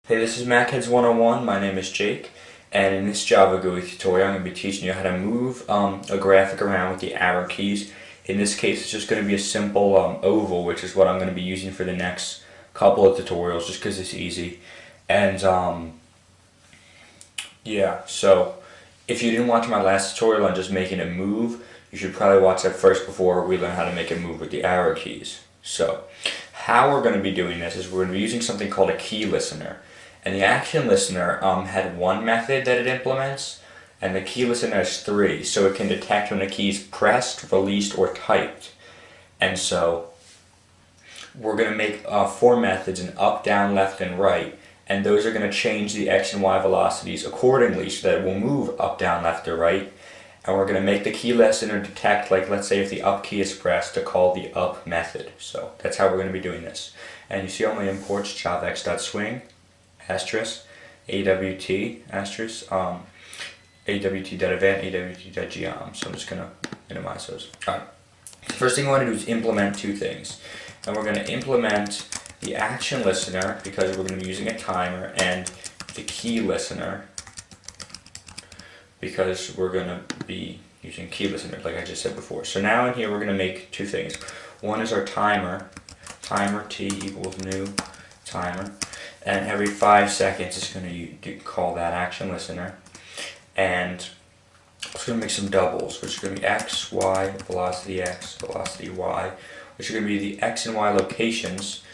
Hey, this is MacHeads 101. My name is Jake, and in this Java GUI tutorial, I'm going to be teaching you how to move a graphic around with the arrow keys. In this case, it's just going to be a simple oval, which is what I'm going to be using for the next couple of tutorials, just because it's easy. And yeah, so if you didn't watch my last tutorial on just making it move, you should probably watch that first before we learn how to make it move with the arrow keys. So, how we're going to be doing this is we're going to be using something called a key listener. And the action listener had one method that it implements, and the key listener has three, so it can detect when a key is pressed, released, or typed. And so we're going to make four methods, an up, down, left, and right, and those are going to change the x and y velocities accordingly so that it will move up, down, left, or right. And we're going to make the key listener detect, like let's say if the up key is pressed, to call the up method. So that's how we're going to be doing this. And you see all my imports, javax.swing, asterisk, awt, asterisk, awt.event, awt.geom. So I'm just going to minimize those. Alright. The first thing we want to do is implement two things. And we're going to implement the action listener because we're going to be using a timer, and the key listener because we're going to be using key listener like I just said before. So now in here we're going to make two things. One is our timer t equals new timer, and every 5 seconds it's going to call that action listener, and it's going to make some doubles, which are going to be x, y, velocity x, velocity y, which are going to be the x and y locations,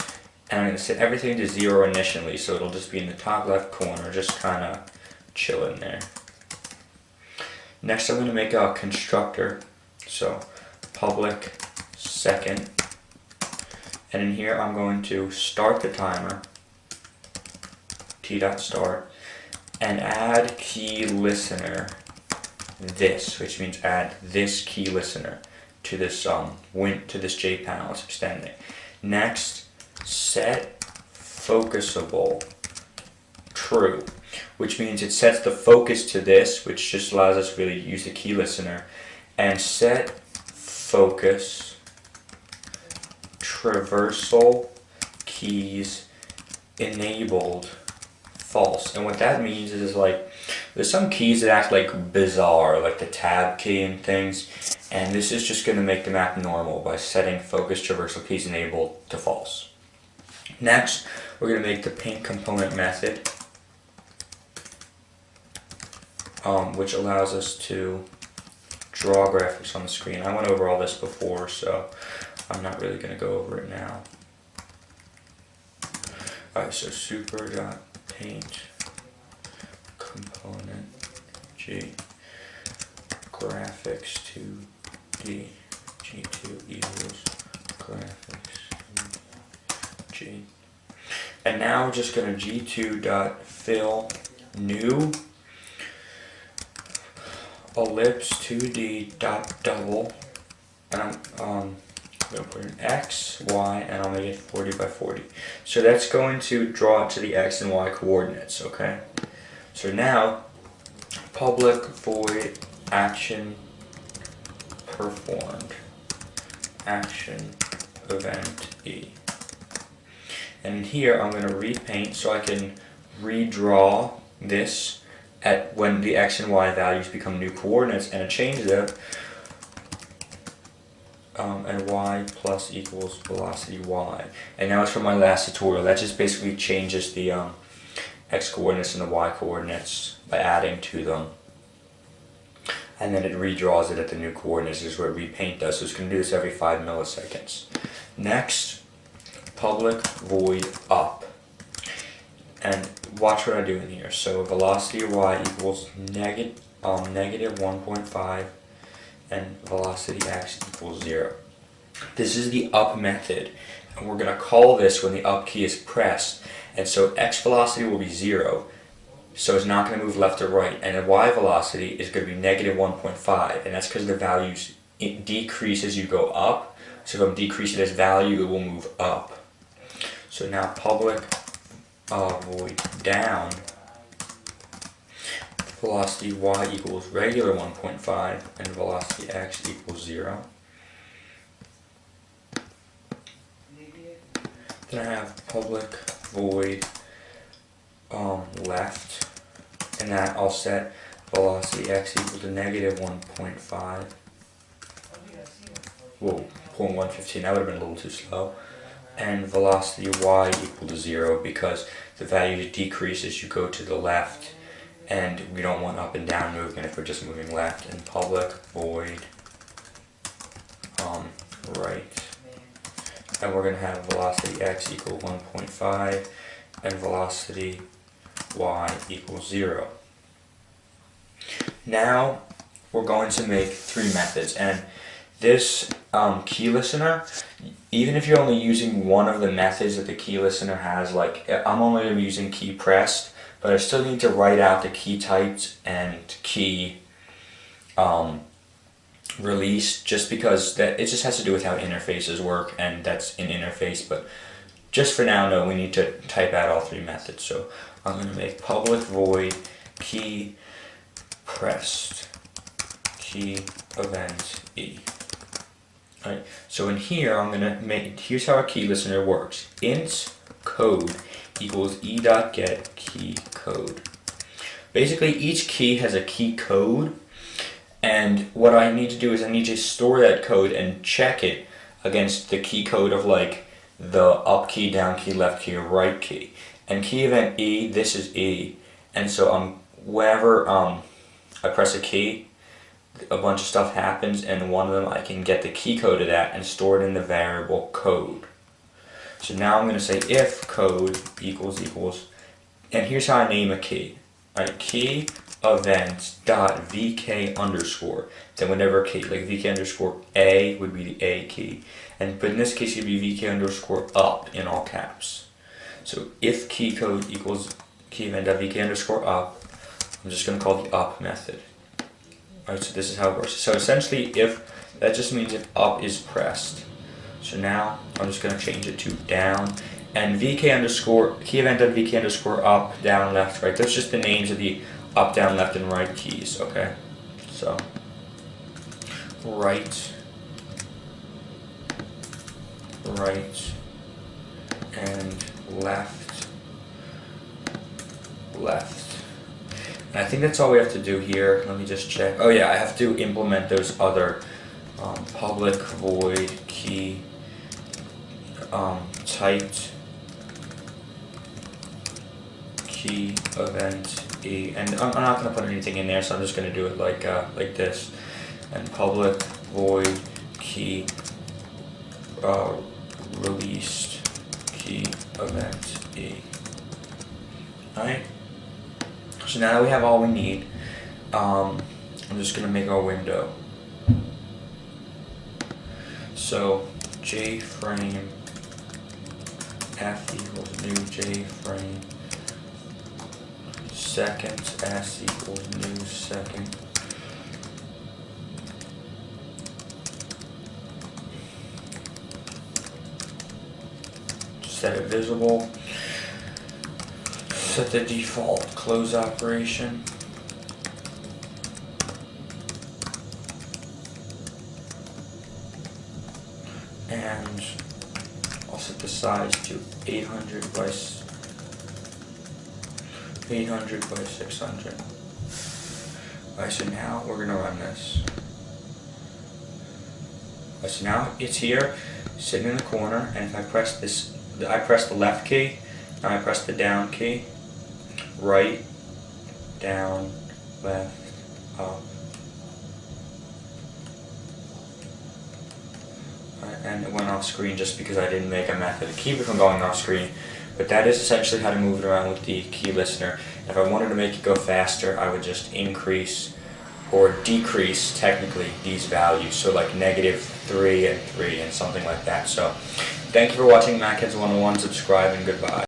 and I'm going to set everything to 0 initially, so it'll just be in the top left corner, just kind of chilling there. Next I'm going to make a constructor, so public second, and in here I'm going to start the timer, t.start, and add key listener this, which means add this key listener to this to this JPanel it's extending. Next, set focusable true, which means it sets the focus to this, which just allows us to really use the key listener, and set focus traversal keys enabled false. And what that means is like there's some keys that act like bizarre, like the tab key and things, and this is just going to make them act normal by setting focus traversal keys enabled to false. Next, we're going to make the paint component method, which allows us to draw graphics on the screen. I went over all this before, so I'm not really going to go over it now. Alright, so super.paint component G graphics 2D G2 equals graphics G. And now we're just going to G2.fill new ellipse 2D dot double, and I'm going to put an x, y, and I'll make it 40 by 40. So that's going to draw it to the x and y coordinates, okay? So now, public void action performed, action event E. And here I'm going to repaint so I can redraw this at when the x and y values become new coordinates, and change them, and y plus equals velocity y. And now it's from my last tutorial. That just basically changes the x coordinates and the y coordinates by adding to them, and then it redraws it at the new coordinates. This is what repaint does. So it's going to do this every 5 milliseconds. Next, public void up. And watch what I do in here. So velocity y equals negative 1.5 and velocity x equals 0. This is the up method, and we're going to call this when the up key is pressed. And so x velocity will be 0, so it's not going to move left or right, and the y velocity is going to be negative 1.5, and that's because the values decrease as you go up. So if I'm decreasing this value, it will move up. So now public void down, velocity y equals regular 1.5 and velocity x equals 0. Then I have public void left, and that I'll set velocity x equal to negative 1.5. Whoa, 0.115, that would have been a little too slow. And velocity y equal to 0, because the value decreases, you go to the left, and we don't want up and down movement if we're just moving left. And public void right. And we're going to have velocity x equal 1.5 and velocity y equals 0. Now we're going to make 3 methods, and this key listener, even if you're only using one of the methods that the key listener has, like I'm only using key pressed, but I still need to write out the key types and key release, just because that it just has to do with how interfaces work, and that's an interface. But just for now, no, we need to type out all 3 methods. So I'm going to make public void key pressed key event e. Alright, so in here I'm going to make, here's how our key listener works. Int code equals e.get key code. Basically each key has a key code, and what I need to do is I need to store that code and check it against the key code of like the up key, down key, left key, or right key. And key event E, this is E, and so wherever I press a key, a bunch of stuff happens, and one of them I can get the key code of that and store it in the variable code. So now I'm going to say if code equals, and here's how I name a key. Alright, key event dot vk underscore, then whatever key, like vk underscore a would be the a key, but in this case it would be vk underscore up in all caps. So if key code equals key event dot vk underscore up, I'm just going to call the up method. Alright, so this is how it works. So essentially if, that just means if up is pressed. So now I'm just going to change it to down, and vk underscore, key event dot vk underscore up, down, left, right. That's just the names of the up, down, left, and right keys, okay? So, right, and left. And I think that's all we have to do here. Let me just check. Oh yeah, I have to implement those other public void key typed key event E, and I'm not going to put anything in there, so I'm just going to do it like this. And public void key released key event E. Alright, so now that we have all we need, I'm just going to make our window. So JFrame F equals new JFrame second S equals new second set it visible, set the default close operation, and I'll set the size to 800 by 600. Alright, so now we're going to run this. Alright, so now it's here, sitting in the corner, and if I press this, I press the left key, now I press the down key, right, down, left, up. And it went off screen just because I didn't make a method to keep it from going off screen. But that is essentially how to move it around with the key listener. If I wanted to make it go faster, I would just increase or decrease technically these values. So like -3 and 3 and something like that. So thank you for watching MathCats 101. Subscribe and goodbye.